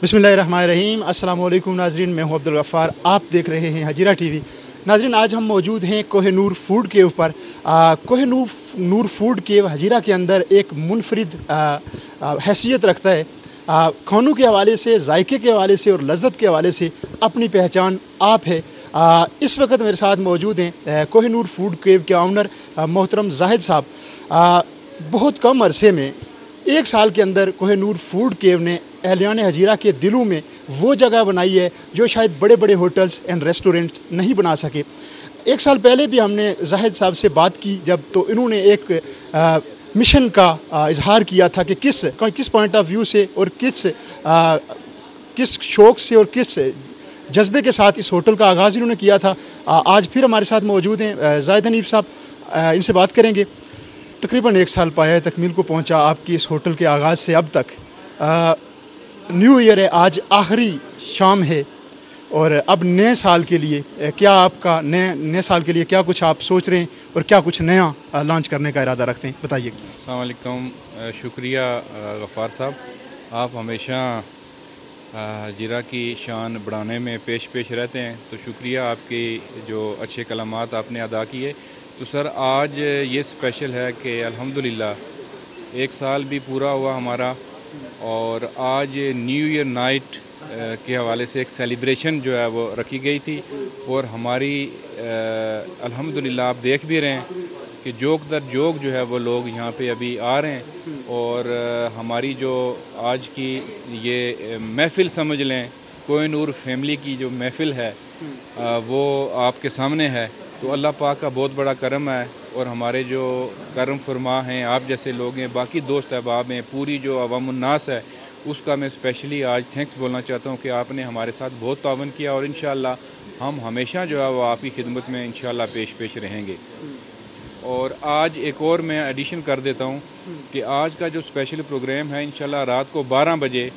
बिस्मिल्लाहिर्रहमानिर्रहीम। अस्सलाम वालेकुम नाज़रीन, मैं हूं अब्दुल गफ़्फ़ार, आप देख रहे हैं हजीरा टीवी। नाज़रीन, आज हम मौजूद हैं कोहिनूर फूड केव पर। कोहिनूर फूड केव हजीरा के अंदर एक मुनफरिद हैसियत रखता है। खानों के हवाले से, जायके के हवाले से और लज्जत के हवाले से अपनी पहचान आप है। इस वक्त मेरे साथ मौजूद हैं कोहिनूर फूड केव के ऑनर मोहतरम जाहिद साहब। बहुत कम अरसे में, एक साल के अंदर कोहिनूर फूड केव ने अहलियान हजीरा के दिलों में वो जगह बनाई है जो शायद बड़े बड़े होटल्स एंड रेस्टोरेंट नहीं बना सके। एक साल पहले भी हमने जाहिद साहब से बात की जब, तो इन्होंने एक मिशन का इजहार किया था कि किस पॉइंट ऑफ व्यू से और किस शौक़ से और किस जज्बे के साथ इस होटल का आगाज़ इन्होंने किया था। आज फिर हमारे साथ मौजूद हैं जाहिद हनीफ साहब, इनसे बात करेंगे। तकरीबन एक साल पाया तकमील को पहुंचा आपकी इस होटल के आगाज़ से अब तक। न्यू ईयर है, आज आखिरी शाम है और अब नए साल के लिए क्या आपका नए साल के लिए क्या कुछ आप सोच रहे हैं और क्या कुछ नया लॉन्च करने का इरादा रखते हैं, बताइए। अस्सलाम वालेकुम, शुक्रिया गफ़्फ़ार साहब, आप हमेशा हजीरा की शान बढ़ाने में पेश रहते हैं, तो शुक्रिया आपकी जो अच्छे कलामात आपने अदा किए। तो सर, आज ये स्पेशल है कि अल्हम्दुलिल्लाह एक साल भी पूरा हुआ हमारा, और आज न्यू ईयर नाइट के हवाले से एक सेलिब्रेशन जो है वो रखी गई थी। और हमारी अल्हम्दुलिल्लाह आप देख भी रहे हैं कि जोक दर जोक जो है वो लोग यहाँ पे अभी आ रहे हैं। और हमारी जो आज की ये महफ़िल समझ लें, कोहिनूर फैमिली की जो महफ़िल है वो आपके सामने है। तो अल्लाह पाक का बहुत बड़ा करम है, और हमारे जो करम फरमा हैं, आप जैसे लोग हैं, बाकी दोस्त अहबाब हैं, पूरी जो अवामुन्नास है, उसका मैं स्पेशली आज थैंक्स बोलना चाहता हूँ कि आपने हमारे साथ बहुत तावन किया। और इंशाअल्लाह हम हमेशा जो है वो आपकी खिदमत में इंशाअल्लाह पेश रहेंगे। और आज एक और मैं एडिशन कर देता हूँ कि आज का जो स्पेशल प्रोग्राम है, इंशाअल्लाह रात को 12 बजे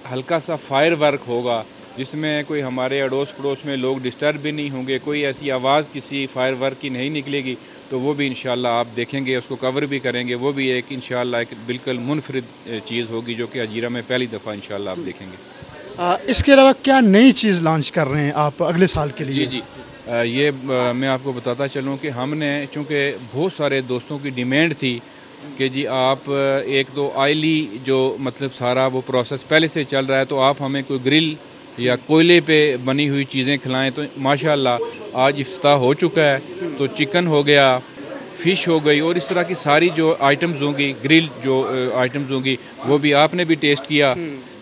हल्का सा फायर वर्क होगा, जिसमें कोई हमारे अड़ोस पड़ोस में लोग डिस्टर्ब भी नहीं होंगे, कोई ऐसी आवाज़ किसी फायर वर्क की नहीं निकलेगी। तो वो भी इंशाअल्लाह आप देखेंगे, उसको कवर भी करेंगे। वो भी एक इंशाअल्लाह एक बिल्कुल मुनफरिद चीज़ होगी जो कि हजीरा में पहली दफ़ा इंशाअल्लाह आप देखेंगे। इसके अलावा क्या नई चीज़ लॉन्च कर रहे हैं आप अगले साल के लिए? जी, ये मैं आपको बताता चलूँ कि हमने, चूँकि बहुत सारे दोस्तों की डिमांड थी कि जी आप एक तो ऑयली जो मतलब सारा वो प्रोसेस पहले से चल रहा है, तो आप हमें कोई ग्रिल या कोयले पे बनी हुई चीज़ें खिलाएं। तो माशाअल्लाह आज इफ्ताह हो चुका है, तो चिकन हो गया, फ़िश हो गई, और इस तरह की सारी जो आइटम्स होंगी, ग्रिल जो आइटम्स होंगी, वो भी आपने भी टेस्ट किया।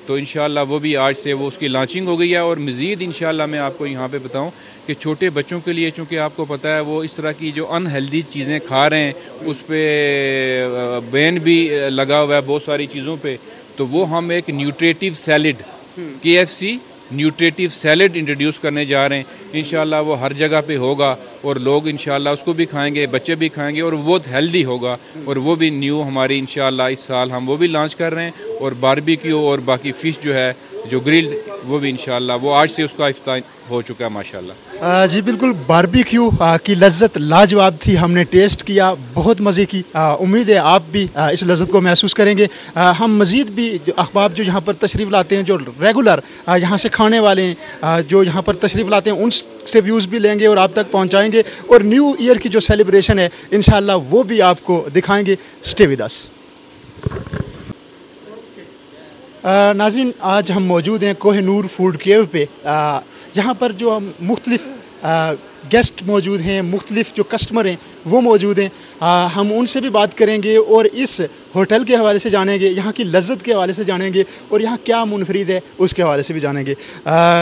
तो इंशाअल्लाह वो भी आज से वो उसकी लॉन्चिंग हो गई है। और मज़ीद इंशाअल्लाह मैं आपको यहाँ पे बताऊँ कि छोटे बच्चों के लिए, चूँकि आपको पता है वो इस तरह की जो अनहेल्दी चीज़ें खा रहे हैं, उस पर बैन भी लगा हुआ है बहुत सारी चीज़ों पे, तो वो हम एक nutritive salad KFC nutritive salad introduce करने जा रहे हैं। इंशाअल्लाह वो हर जगह पे होगा और लोग इंशाअल्लाह उसको भी खाएंगे, बच्चे भी खाएंगे, और वो बहुत हेल्दी होगा। और वो भी न्यू हमारी इंशाअल्लाह इस साल हम वो भी लॉन्च कर रहे हैं। और बारबेक्यू और बाकी फ़िश जो है जो ग्रिल्ड, वो भी इंशाअल्लाह वो आज से उसका इफ्ताह हो चुका है माशाअल्लाह। जी बिल्कुल, बारबेक्यू की लज्जत लाजवाब थी, हमने टेस्ट किया, बहुत मज़े की। उम्मीद है आप भी इस लज्जत को महसूस करेंगे। हम मज़ीद भी अहबाब जो यहाँ पर तशरीफ़ लाते हैं, जो रेगुलर यहाँ से खाने वाले हैं, जो यहाँ पर तशरीफ़ लाते हैं, उनसे व्यूज़ भी लेंगे और आप तक पहुँचाएँगे। और न्यू ईयर की जो सेलिब्रेशन है इंशाअल्लाह वो भी आपको दिखाएँगे। Stay with us. नाज़रीन, आज हम मौजूद हैं कोहिनूर फूड केव पे। यहाँ पर जो हम मुख्तलिफ़ गेस्ट मौजूद हैं, मुख्तलिफ़ जो कस्टमर हैं वो मौजूद हैं। हम उनसे भी बात करेंगे और इस होटल के हवाले से जानेंगे, यहाँ की लज्जत के हवाले से जानेंगे, और यहाँ क्या मुनफरिद है उसके हवाले से भी जानेंगे।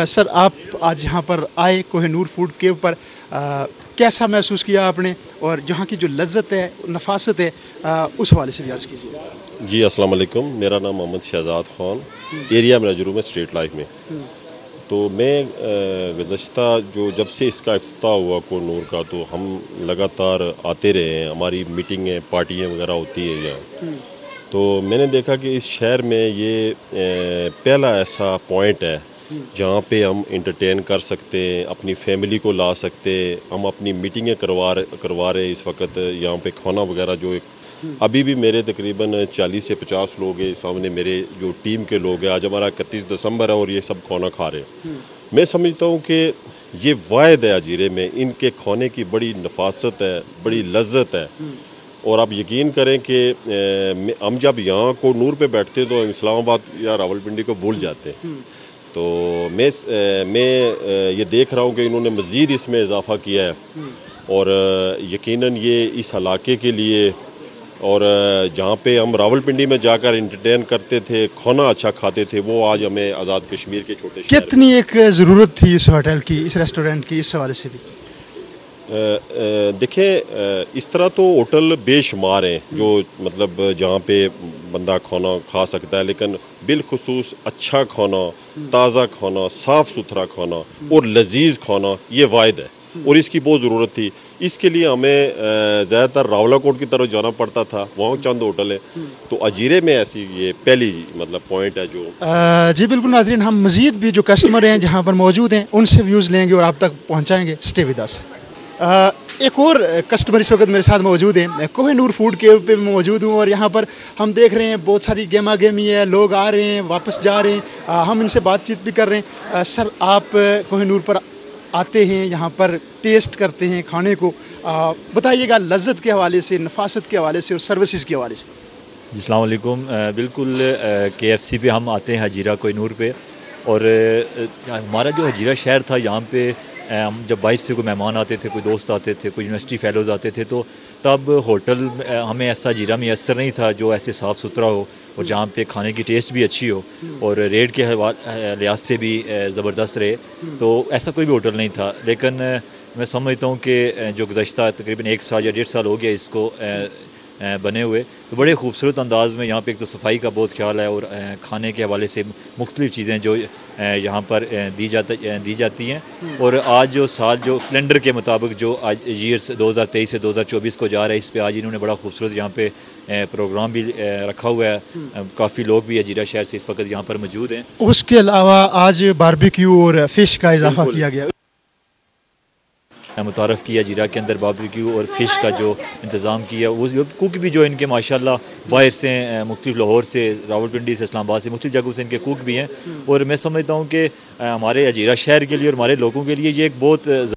सर, आप आज यहाँ पर आए कोहिनूर फूड केव पर, कैसा महसूस किया आपने, और जहाँ की जो लज्जत है, नफासत है, उस हवाले से भी अर्ज़ कीजिए। जी अस्सलाम वालेकुम, मेरा नाम मोहम्मद शहजाद ख़ान, एरिया मनाजरू में स्ट्रीट लाइफ में। तो मैं गुज़श्ता जब से इसका इफ्तिताह हुआ कोहिनूर का, तो हम लगातार आते रहे हैं, हमारी मीटिंगें पार्टियाँ वगैरह होती है यहाँ। तो मैंने देखा कि इस शहर में ये पहला ऐसा पॉइंट है जहाँ पे हम इंटरटेन कर सकते हैं, अपनी फैमिली को ला सकते हैं। हम अपनी मीटिंगें करवा रहे इस वक्त यहाँ पे खाना वगैरह जो एक अभी भी मेरे तकरीबन 40 से 50 लोग हैं सामने, मेरे जो टीम के लोग हैं। आज हमारा 31 दिसंबर है और ये सब खाना खा रहे हैं। मैं समझता हूँ कि ये वायद है हजीरे में, इनके खाने की बड़ी नफासत है, बड़ी लज्जत है। और आप यकीन करें कि हम जब यहाँ को नूर पे बैठते तो इस्लामाबाद या रावलपिंडी को भूल जाते हैं। तो मैं ये देख रहा हूँ कि इन्होंने मज़ीद इसमें इजाफ़ा किया है और यकीनन ये इस इलाके के लिए, और जहाँ पे हम रावलपिंडी में जाकर इंटरटेन करते थे, खाना अच्छा खाते थे, वो आज हमें आज़ाद कश्मीर के छोटे शहर कितनी एक ज़रूरत थी इस होटल की, इस रेस्टोरेंट की, इस हवाले से भी? देखें, इस तरह तो होटल बेशुमार हैं जो मतलब जहाँ पे बंदा खाना खा सकता है, लेकिन बिलखुसूस अच्छा खाना, ताज़ा खाना, साफ़ सुथरा खाना और लजीज खाना ये वायद है और इसकी बहुत ज़रूरत थी। इसके लिए हमें ज़्यादातर रावलाकोट की तरफ जाना पड़ता था, वहाँ चंद होटल हैं। तो अजीरे में ऐसी ये पहली मतलब पॉइंट है जो जी बिल्कुल नाज़रीन, हम मज़ीद भी जो कस्टमर हैं जहाँ पर मौजूद हैं उनसे व्यूज़ लेंगे और आप तक पहुँचाएँगे। Stay with us. एक और कस्टमर इस वक्त मेरे साथ मौजूद हैं, कोहिनूर फूड केव पे मौजूद हूँ और यहाँ पर हम देख रहे हैं बहुत सारी गेमा गेमी है, लोग आ रहे हैं, वापस जा रहे हैं, हम इनसे बातचीत भी कर रहे हैं। सर, आप कोहिनूर पर आते हैं, यहाँ पर टेस्ट करते हैं खाने को, बताइएगा लज्जत के हवाले से, नफासत के हवाले से और सर्विसेज के हवाले से। अस्सलाम वालेकुम। बिल्कुल KFC पे हम आते हैं हजीरा कोहिनूर पे, और हमारा जो हजीरा शहर था यहाँ पे हम जब बाहर से कोई मेहमान आते थे, कोई दोस्त आते थे, कोई यूनिवर्सिटी फेलोज़ आते थे, तो तब होटल हमें ऐसा जीरा मैसर नहीं था जो ऐसे साफ़ सुथरा हो और जहाँ पे खाने की टेस्ट भी अच्छी हो और रेट के लिहाज से भी ज़बरदस्त रहे। तो ऐसा कोई भी होटल नहीं था। लेकिन मैं समझता हूँ कि जो गुज़श्ता तकरीबन 1 साल या 1.5 साल हो गया इसको बने हुए, तो बड़े खूबसूरत अंदाज़ में यहाँ पे एक तो सफाई का बहुत ख्याल है और खाने के हवाले से मुख्तलिफ़ चीज़ें जो यहाँ पर दी जाती हैं। और आज जो साल जो कैलेंडर के मुताबिक जो आज ईयर्स 2023 से 2024 को जा रहा है, इस पे आज इन्होंने बड़ा खूबसूरत यहाँ पे प्रोग्राम भी रखा हुआ है। काफ़ी लोग भी हजीरा शहर से इस वक्त यहाँ पर मौजूद हैं। उसके अलावा आज बारबेक्यू और फ़िश का इजाफा किया गया, मुतारफ़ किया जीरा के अंदर बारबेक्यू और फ़िश का जो इंतज़ाम किया। वो कुक भी जो इनके माशाल्लाह बाहर से मुख्तलिफ लाहौर से, रावलपिंडी से, इस्लामाबाद से, मुख्तलिफ जगहों से इनके कुक भी हैं। और मैं समझता हूँ कि हमारे हजीरा शहर के लिए और हमारे लोगों के लिए ये एक बहुत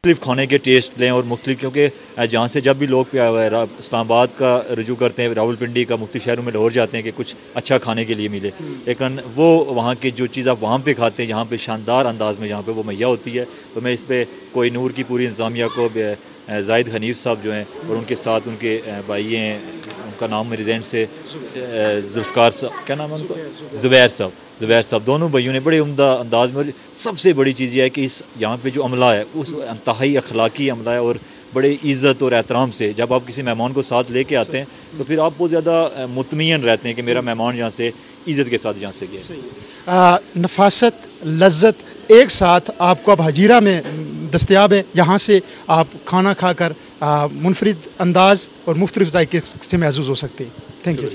मुख्तलिफ खाने के टेस्ट लें और मुख्तलिफ, क्योंकि जहाँ से जब भी लोग इस्लामाबाद का रुजू करते हैं, रावलपिंडी का, मुख्तलिफ शहरों में लाहौर जाते हैं कि कुछ अच्छा खाने के लिए मिले, लेकिन वो वहाँ की जो चीज़ आप वहाँ पे खाते हैं, जहाँ पे शानदार अंदाज़ में जहाँ पे वो मुहैया होती है। तो मैं इस पर कोहिनूर की पूरी इंतज़ामिया को, ज़ाहिद हनीफ साहब जो हैं और उनके साथ उनके भाई हैं, उनका नाम मेरे जहन से जुल्फ़कार साहब, क्या नाम है उनका, ज़ुबैर साहब, दोनों भाइयों ने बड़े उम्दा अंदाज़ में। सबसे बड़ी चीज़ यह है कि इस यहाँ पे जो अमला है उस इंतहाई अखलाकी अमला है और बड़े इज़्ज़त और एहतराम से जब आप किसी मेहमान को साथ लेके आते हैं तो फिर आप बहुत ज़्यादा मुतमईन रहते हैं कि मेरा मेहमान यहाँ से इज़्ज़त के साथ यहाँ से गया। नफासत, लज्जत एक साथ आपको अब हजीरा में दस्तयाब है। यहाँ से आप खाना खाकर मुनफरिद अंदाज़ और मुख्तलिफ जायके से महसूस हो सकते हैं। Thank you.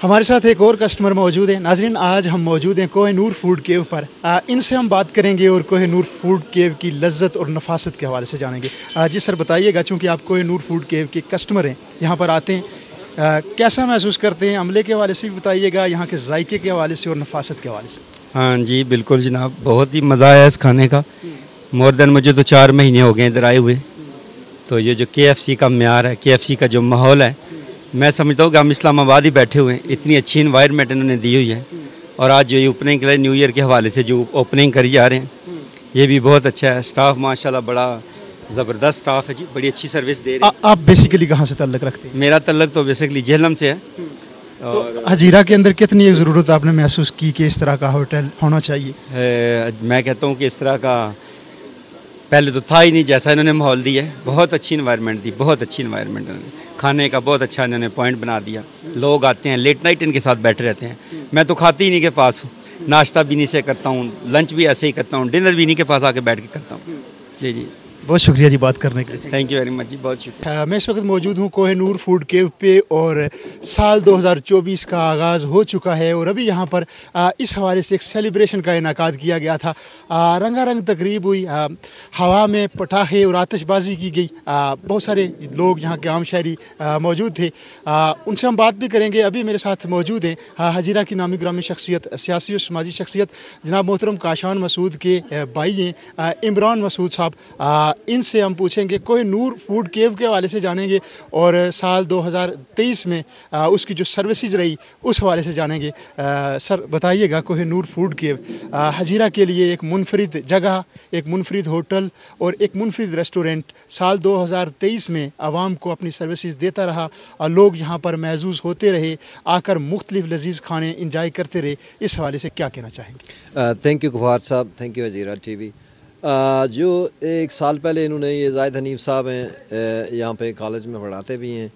हमारे साथ एक और कस्टमर मौजूद हैं। नाज़रीन, आज हम मौजूद हैं कोहिनूर फूड केव पर। इनसे हम बात करेंगे और कोहिनूर फूड केव की लज्जत और नफासत के हवाले से जानेंगे। जी सर, बताइएगा, चूँकि आप कोहिनूर फूड केव के कस्टमर हैं, यहाँ पर आते हैं, कैसा महसूस करते हैं? अमले के हवाले से भी बताइएगा, यहाँ के जायके के हवाले से और नफासत के हवाले से। हाँ जी, बिल्कुल जनाब, बहुत ही मज़ा आया इस खाने का। मोर देन मुझे तो 4 महीने हो गए इधर आए हुए। तो ये जो KFC का म्यार है, KFC का जो माहौल है, मैं समझता हूँ कि हम इस्लामाबाद ही बैठे हुए हैं। इतनी अच्छी इन्वायरमेंट इन्होंने दी हुई है। और आज जो ये ओपनिंग के लिए न्यू ईयर के हवाले से जो ओपनिंग करी जा रहे हैं, ये भी बहुत अच्छा है। स्टाफ माशाल्लाह बड़ा ज़बरदस्त स्टाफ है जी, बड़ी अच्छी सर्विस दे रहे हैं। आप बेसिकली कहाँ से ताल्लुक़ रखते हैं? मेरा ताल्लुक़ तो बेसिकली झेलम से है। तो हजीरा के अंदर कितनी एक ज़रूरत आपने महसूस की कि इस तरह का होटल होना चाहिए? मैं कहता हूँ कि इस तरह का पहले तो था ही नहीं, जैसा इन्होंने माहौल दिया है। बहुत अच्छी इन्वायरमेंट दी, बहुत अच्छी इन्वायरमेंट। खाने का बहुत अच्छा इन्होंने पॉइंट बना दिया। लोग आते हैं, लेट नाइट इनके साथ बैठे रहते हैं। मैं तो खाती ही नहीं के पास हूँ, नाश्ता भी नहीं से करता हूँ, लंच भी ऐसे ही करता हूँ, डिनर भी नहीं के पास आके बैठ के करता हूँ। जी जी। बहुत शुक्रिया जी बात करने के लिए। थैंक यू वेरी मच जी, बहुत शुक्रिया। मैं इस वक्त मौजूद हूँ कोहिनूर फूड केव पे और साल 2024 का आगाज़ हो चुका है और अभी यहाँ पर इस हवाले से एक सेलिब्रेशन का इनेकाद किया गया था। रंगारंग तकरीब हुई, हवा में पटाखे और आतिशबाजी की गई। बहुत सारे लोग यहाँ के आम शहरी मौजूद थे, उनसे हम बात भी करेंगे। अभी मेरे साथ मौजूद हैं हजीरा की नामी ग्रामी शख्सियत, सियासी और समाजी शख्सियत जनाब मोहतरम काशान मसूद के भाई हैं इमरान मसूद साहब। इनसे हम पूछेंगे कोहिनूर फूड केव के हवाले से जानेंगे और साल 2023 में उसकी जो सर्विसेज रही उस हवाले से जानेंगे। सर बताइएगा, कोहिनूर फूड केव हजीरा के लिए एक मुनफरिद जगह, एक मुनफरिद होटल और एक मुनफरिद रेस्टोरेंट साल 2023 में आवाम को अपनी सर्विसेज देता रहा और लोग यहाँ पर महजूज़ होते रहे, आकर मुख्तलिफ लजीज़ खाने इंजॉय करते रहे। इस हवाले से क्या कहना चाहेंगे? थैंक यू गफ्फार साहब, थैंक यू हजीरा टीवी। जो एक साल पहले इन्होंने, ये जाहिद हनीफ साहब हैं, यहाँ पे कॉलेज में पढ़ाते भी हैं,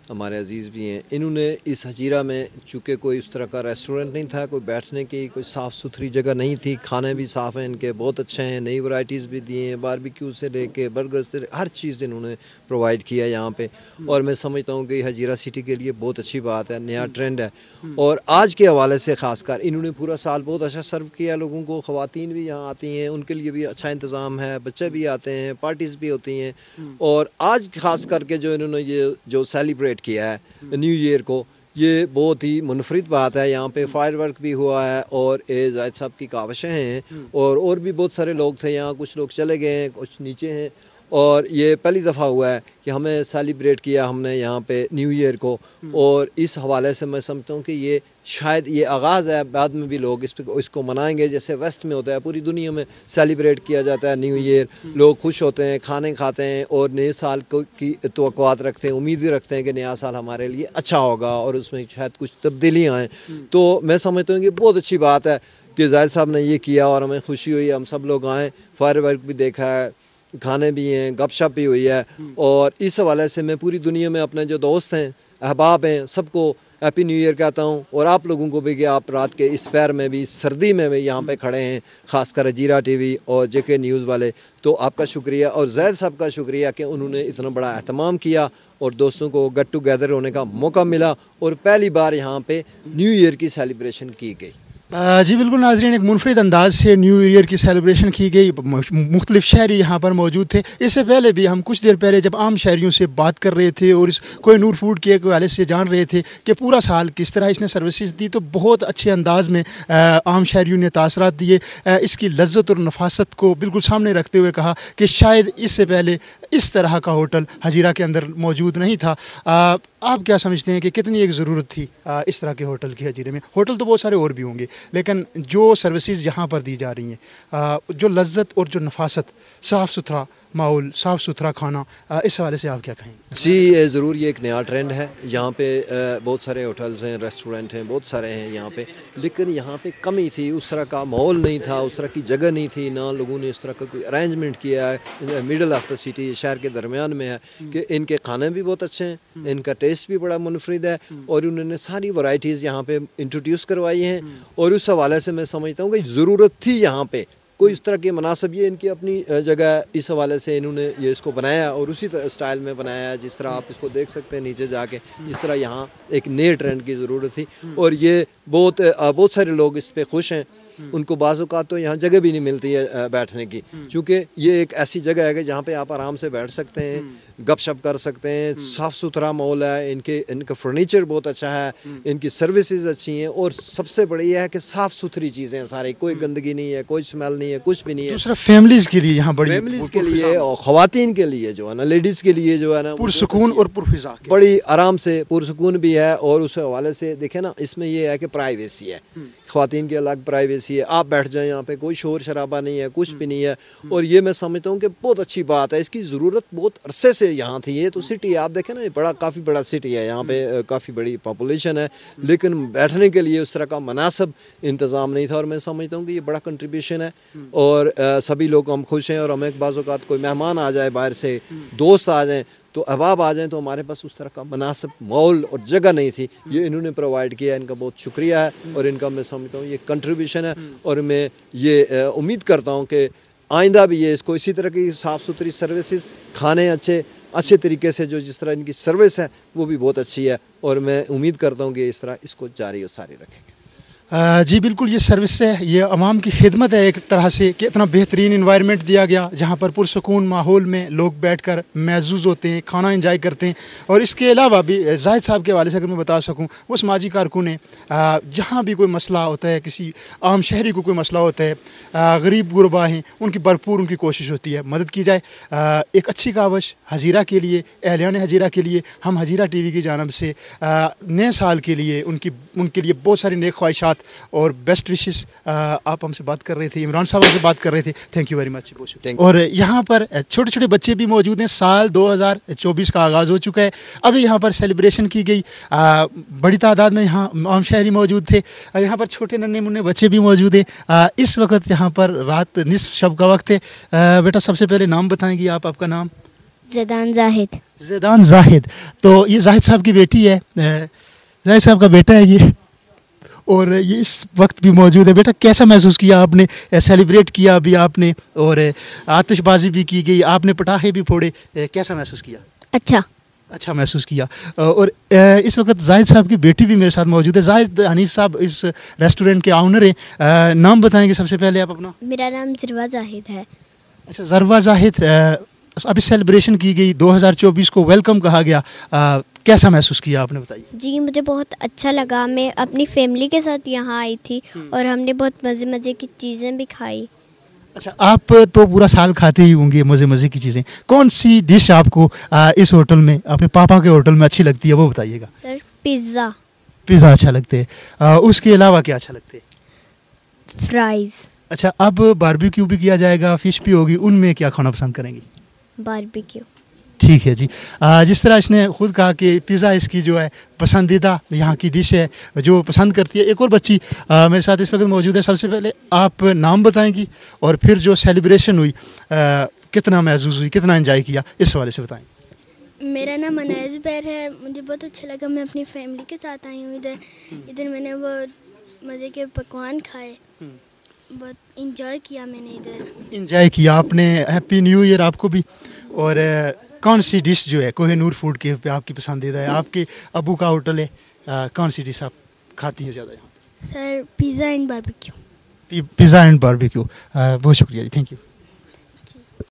हमारे अजीज़ भी हैं। इन्होंने इस हजीरा में चूँकि कोई उस तरह का रेस्टोरेंट नहीं था, कोई बैठने की कोई साफ़ सुथरी जगह नहीं थी, खाने भी साफ़ हैं इनके, बहुत अच्छे हैं, नई वैरायटीज़ भी दिए हैं, बारबेक्यू से लेके बर्गर से हर चीज़ इन्होंने प्रोवाइड किया यहाँ पे। और मैं समझता हूँ कि हजीरा सिटी के लिए बहुत अच्छी बात है, नया ट्रेंड है। और आज के हवाले से ख़ासकर इन्होंने पूरा साल बहुत अच्छा सर्व किया लोगों को। ख़वातीन भी यहाँ आती हैं, उनके लिए भी अच्छा इंतज़ाम है, बच्चे भी आते हैं, पार्टीज़ भी होती हैं। और आज ख़ास करके जो इन्होंने ये जो सेलिब्रेट किया है न्यू ईयर को, ये बहुत ही मुनफरिद बात है। यहाँ पे फायरवर्क भी हुआ है और जाहिद साहब की काविशें हैं और भी बहुत सारे लोग थे यहाँ, कुछ लोग चले गए हैं, कुछ नीचे हैं। और ये पहली दफ़ा हुआ है कि हमें सेलिब्रेट किया हमने यहाँ पे न्यू ईयर को। और इस हवाले से मैं समझता हूँ कि ये शायद ये आगाज़ है, बाद में भी लोग इसको मनाएंगे। जैसे वेस्ट में होता है, पूरी दुनिया में सेलिब्रेट किया जाता है न्यू ईयर, लोग खुश होते हैं, खाने खाते हैं और नए साल की तवक्कुआत रखते हैं, उम्मीदें रखते हैं कि नया साल हमारे लिए अच्छा होगा और उसमें शायद कुछ तब्दीलियाँ आएँ। तो मैं समझता हूँ कि बहुत अच्छी बात है कि जाहिद साहब ने ये किया और हमें खुशी हुई, हम सब लोग आएँ, फायरवर्क भी देखा है, खाने भी हैं, गपशप भी हुई है। और इस हवाले से मैं पूरी दुनिया में अपने जो दोस्त हैं, अहबाब हैं, सबको हैप्पी न्यू ईयर कहता हूँ। और आप लोगों को भी कि आप रात के इस पैर में भी, सर्दी में भी यहाँ पे खड़े हैं, ख़ासकर हजीरा टीवी और जेके न्यूज़ वाले, तो आपका शुक्रिया। और जैद साहब का शुक्रिया कि उन्होंने इतना बड़ा एहतमाम किया और दोस्तों को गेट टुगेदर होने का मौका मिला और पहली बार यहाँ पे न्यू ईयर की सेलिब्रेशन की गई। जी बिल्कुल नाज़रीन, एक मुनफरिद अंदाज से न्यू ईयर की सेलिब्रेशन की गई। मुख्तलिफ शहरी यहाँ पर मौजूद थे। इससे पहले भी हम कुछ देर पहले जब आम शहरियों से बात कर रहे थे और इस कोहिनूर फूड के हवाले से जान रहे थे कि पूरा साल किस तरह इसने सर्विसेज दी, तो बहुत अच्छे अंदाज में आम शहरियों ने तासरात दिए। इसकी लज्जत और नफासत को बिल्कुल सामने रखते हुए कहा कि शायद इससे पहले इस तरह का होटल हजीरा के अंदर मौजूद नहीं था। आप क्या समझते हैं कि कितनी एक ज़रूरत थी इस तरह के होटल की हजीरे में? होटल तो बहुत सारे और भी होंगे, लेकिन जो सर्विसेज यहाँ पर दी जा रही हैं, जो लज्जत और जो नफासत, साफ़ सुथरा माहौल, साफ़ सुथरा खाना, इस हवाले से आप क्या कहेंगे? जी ज़रूर, ये एक नया ट्रेंड है। यहाँ पे बहुत सारे होटल्स हैं, रेस्टोरेंट हैं, बहुत सारे हैं यहाँ पे, लेकिन यहाँ पे कमी थी, उस तरह का माहौल नहीं था, उस तरह की जगह नहीं थी, ना लोगों ने इस तरह का कोई अरेंजमेंट किया है। मिडल ऑफ द सिटी, शहर के दरमियान में है कि इनके खाने भी बहुत अच्छे हैं, इनका टेस्ट भी बड़ा मुनफरिद है और उन्होंने सारी वैरायटीज़ यहाँ पे इंट्रोड्यूस करवाई हैं। और उस हवाले से मैं समझता हूँ कि ज़रूरत थी यहाँ पे कोई इस तरह के मुनासिब, ये इनकी अपनी जगह, इस हवाले से इन्होंने ये इसको बनाया और उसी स्टाइल में बनाया है जिस तरह आप इसको देख सकते हैं नीचे जाके। जिस तरह यहाँ एक नए ट्रेंड की ज़रूरत थी और ये बहुत सारे लोग इस पर खुश हैं। उनको बाज़ औक़ात तो यहाँ जगह भी नहीं मिलती है बैठने की, क्योंकि ये एक ऐसी जगह है कि जहाँ पे आप आराम से बैठ सकते हैं, गपशप कर सकते हैं, साफ़ सुथरा माहौल है, इनका फर्नीचर बहुत अच्छा है, इनकी सर्विसेज अच्छी हैं और सबसे बड़ी यह है कि साफ़ सुथरी चीज़ें हैं सारी, कोई गंदगी नहीं है, कोई स्मेल नहीं है, कुछ भी नहीं है। दूसरा फैमिलीज़ के लिए यहाँ बड़ी, फैमिलीज़ के लिए और ख़वातीन के लिए जो है ना, लेडीज़ के लिए जो है ना, पुरसुकून और पुरफिज़ा, बड़ी आराम से पुरसुकून भी है। और उस हवाले से देखें ना, इसमें यह है कि प्राइवेसी है, ख़वातीन की अलग प्राइवेसी है, आप बैठ जाएं यहाँ पे, कोई शोर शराबा नहीं है, कुछ भी नहीं है। और ये मैं समझता हूँ कि बहुत अच्छी बात है, इसकी ज़रूरत बहुत अरसे से यहाँ थी। ये तो सिटी आप देखें ना, ये काफ़ी बड़ा सिटी है, यहाँ पे काफ़ी बड़ी पॉपुलेशन है, लेकिन बैठने के लिए उस तरह का मुनासिब इंतज़ाम नहीं था। और मैं समझता हूँ कि ये बड़ा कंट्रीब्यूशन है और सभी लोग हम खुश हैं। और हमें एक बाज़ औक़ात कोई मेहमान आ जाए बाहर से, दोस्त आ जाएँ, तो अहबाब आ जाएँ, तो हमारे पास उस तरह का मुनासिब माहौल और जगह नहीं थी, ये इन्होंने प्रोवाइड किया, इनका बहुत शुक्रिया है। और इनका मैं समझता हूँ ये कंट्रीब्यूशन है और मैं ये उम्मीद करता हूँ कि आइंदा भी ये इसको इसी तरह की साफ़ सुथरी सर्विसेज, खाने अच्छे तरीके से, जो जिस तरह इनकी सर्विस है वो भी बहुत अच्छी है, और मैं उम्मीद करता हूँ कि इस तरह इसको जारी और सारी रखेंगे। जी बिल्कुल, ये सर्विस है, ये अवाम की खिदमत है एक तरह से, कि इतना बेहतरीन इन्वायरमेंट दिया गया जहाँ पर पुरसकून माहौल में लोग बैठकर महजूज होते हैं, खाना इंजॉय करते हैं। और इसके अलावा भी जाहिद साहब के हवाले से अगर मैं बता सकूँ, वो समाजी कारकुन है, जहाँ भी कोई मसला होता है, किसी आम शहरी को कोई मसला होता है, गरीब गुरबा हैं, उनकी भरपूर उनकी कोशिश होती है मदद की जाए। एक अच्छी कावश हजीरा के लिए, अहलियान हजीरा के लिए, हम हजीरा TV की जानिब से नए साल के लिए उनके लिए बहुत सारी नेक ख्वाहिशात और बेस्ट विशेस। आप हमसे बात कर रहे थे, इमरान साहब से बात कर रहे थे, थैंक यू वेरी मच। और यहाँ पर छोटे छोटे बच्चे भी मौजूद हैं। साल 2024 का आगाज़ हो चुका है, अभी यहाँ पर सेलिब्रेशन की गई, बड़ी तादाद में यहाँ आम शहरी मौजूद थे, यहाँ पर छोटे नन्हे मुन्ने बच्चे भी मौजूद हैं। इस वक्त यहाँ पर रात निस्फ शब का वक्त है। बेटा सबसे पहले नाम बताएंगी आप, आपका नाम? ज़ैदान जाहिद। ज़ैदान जाहिद, तो ये जाहिद साहब की बेटी है, जाहिद साहब का बेटा है ये, और ये इस वक्त भी मौजूद है। बेटा कैसा महसूस किया आपने, सेलिब्रेट किया अभी आपने, और आतिशबाजी भी की गई, आपने पटाखे भी फोड़े, कैसा महसूस किया? अच्छा महसूस किया। और इस वक्त जाहिद साहब की बेटी भी मेरे साथ मौजूद है। जाहिद हनीफ साहब इस रेस्टोरेंट के ऑनर हैं। नाम बताएंगे सबसे पहले आप अपना? मेरा नाम ज़रवा जाहिद है। अच्छा ज़रवा जाहिद, अभी सेलिब्रेशन की गई, 2024 को वेलकम कहा गया, कैसा महसूस किया आपने, बताइए? जी मुझे बहुत अच्छा लगा, मैं अपनी फैमिली के साथ यहाँ आई थी और हमने बहुत मज़े की चीज़ें भी खाई। अच्छा, आप तो पूरा साल खाते ही होंगे मज़े की चीज़ें, कौन सी डिश आपको इस होटल में, अपने पापा के होटल में अच्छी लगती है, वो बताइएगा? Sir pizza. पिज़्ज़ा अच्छा लगते है, उसके अलावा क्या अच्छा लगते है? फ्राइज़। अच्छा, अब बारबेक्यू भी किया जाएगा, फ़िश भी होगी, उनमें क्या खाना पसंद करेंगी? बारबेक्यू। ठीक है जी। जिस तरह इसने खुद कहा कि पिज़्ज़ा इसकी जो है पसंदीदा यहाँ की डिश है, जो पसंद करती है। एक और बच्ची मेरे साथ इस वक्त मौजूद है। सबसे पहले आप नाम बताएंगी और फिर जो सेलिब्रेशन हुई कितना महसूस हुई, कितना एंजॉय किया, इस हवाले से बताएं। मेरा नाम अनाया ज़ुबैर है, मुझे बहुत अच्छा लगा, मैं अपनी फैमिली के साथ आई हूँ इधर मैंने वो मज़े के पकवान खाए, बहुत इंजॉय किया मैंने इधर। इंजॉय किया आपने, हैप्पी न्यू ईयर आपको भी। और कौन सी डिश जो है कोहिनूर फूड के पे आपकी पसंदीदा है? आपके अबू का होटल है, कौन सी डिश आप खाती हैं ज़्यादा यहाँ? Sir pizza and barbecue. Pizza and barbecue, बहुत शुक्रिया जी, थैंक यू।